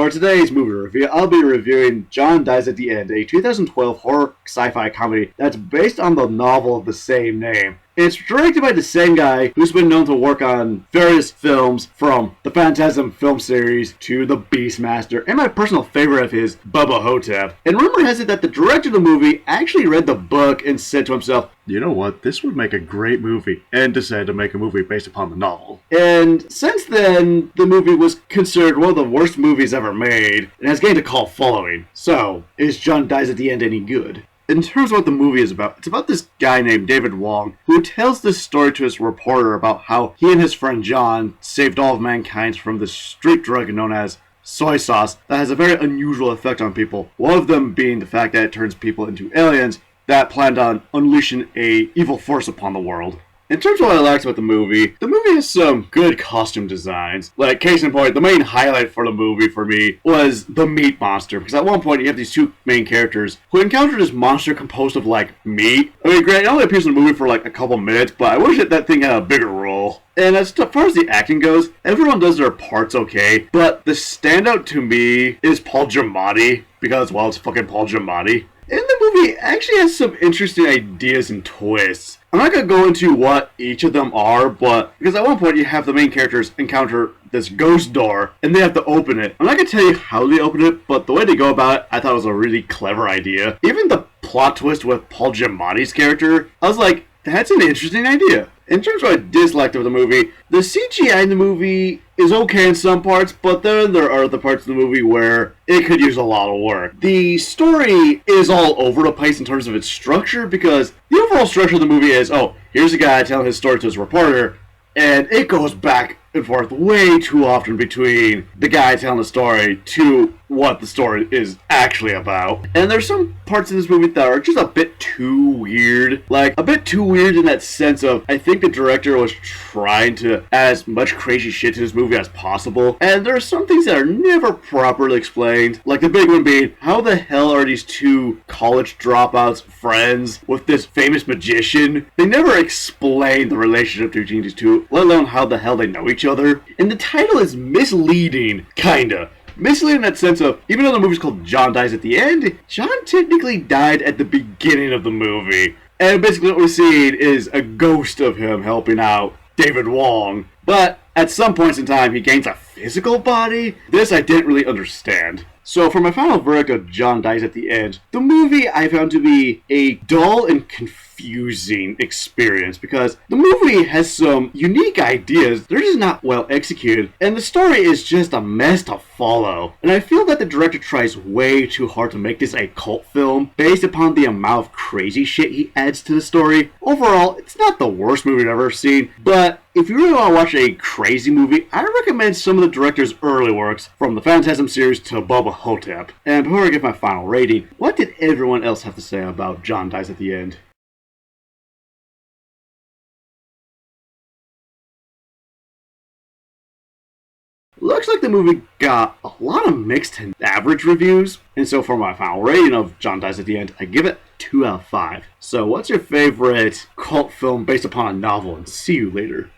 For today's movie review, I'll be reviewing John Dies at the End, a 2012 horror sci-fi comedy that's based on the novel of the same name. It's directed by the same guy who's been known to work on various films, from the Phantasm film series to The Beastmaster, and my personal favorite of his, Bubba Hotep. And rumor has it that the director of the movie actually read the book and said to himself, you know what, this would make a great movie, and decided to make a movie based upon the novel. And since then, the movie was considered one of the worst movies ever made, and has gained a cult following. So, is John Dies at the End any good? In terms of what the movie is about, it's about this guy named David Wong who tells this story to his reporter about how he and his friend John saved all of mankind from this street drug known as soy sauce that has a very unusual effect on people. One of them being the fact that it turns people into aliens that planned on unleashing a evil force upon the world. In terms of what I liked about the movie has some good costume designs. Like, case in point, the main highlight for the movie for me was the meat monster. Because at one point, you have these two main characters who encounter this monster composed of, like, meat. I mean, granted, it only appears in the movie for, like, a couple minutes, but I wish that thing had a bigger role. And as far as the acting goes, everyone does their parts okay. But the standout to me is Paul Giamatti. Because, well, it's fucking Paul Giamatti. And the movie actually has some interesting ideas and twists. I'm not going to go into what each of them are, but because at one point you have the main characters encounter this ghost door, and they have to open it. I'm not going to tell you how they open it, but the way they go about it, I thought was a really clever idea. Even the plot twist with Paul Giamatti's character, I was like, that's an interesting idea. In terms of what I disliked of the movie, the CGI in the movie is okay in some parts, but then there are the parts of the movie where it could use a lot of work. The story is all over the place in terms of its structure, because the overall structure of the movie is, oh, here's a guy telling his story to his reporter, and it goes back and forth way too often between the guy telling the story to what the story is actually about. And there's some parts in this movie that are just a bit too weird. Like, a bit too weird in that sense of, I think the director was trying to add as much crazy shit to this movie as possible. And there are some things that are never properly explained. Like the big one being, how the hell are these two college dropouts friends with this famous magician? They never explain the relationship between these two, let alone how the hell they know each other. And the title is misleading, kinda. Misleading in that sense of, even though the movie's called John Dies at the End, John technically died at the beginning of the movie. And basically what we're seeing is a ghost of him helping out David Wong. But at some points in time, he gains a physical body. This I didn't really understand. So for my final verdict of John Dies at the End, the movie I found to be a dull and confusing experience, because the movie has some unique ideas, they're just not well executed, and the story is just a mess to follow. And I feel that the director tries way too hard to make this a cult film based upon the amount of crazy shit he adds to the story. Overall, it's not the worst movie I've ever seen, but if you really want to watch a crazy movie, I recommend some of the director's early works, from the Phantasm series to Bubba Hotep. And before I give my final rating, what did everyone else have to say about John Dies at the End? Looks like the movie got a lot of mixed and average reviews, and so for my final rating of John Dies at the End, I give it 2 out of 5. So what's your favorite cult film based upon a novel, and see you later.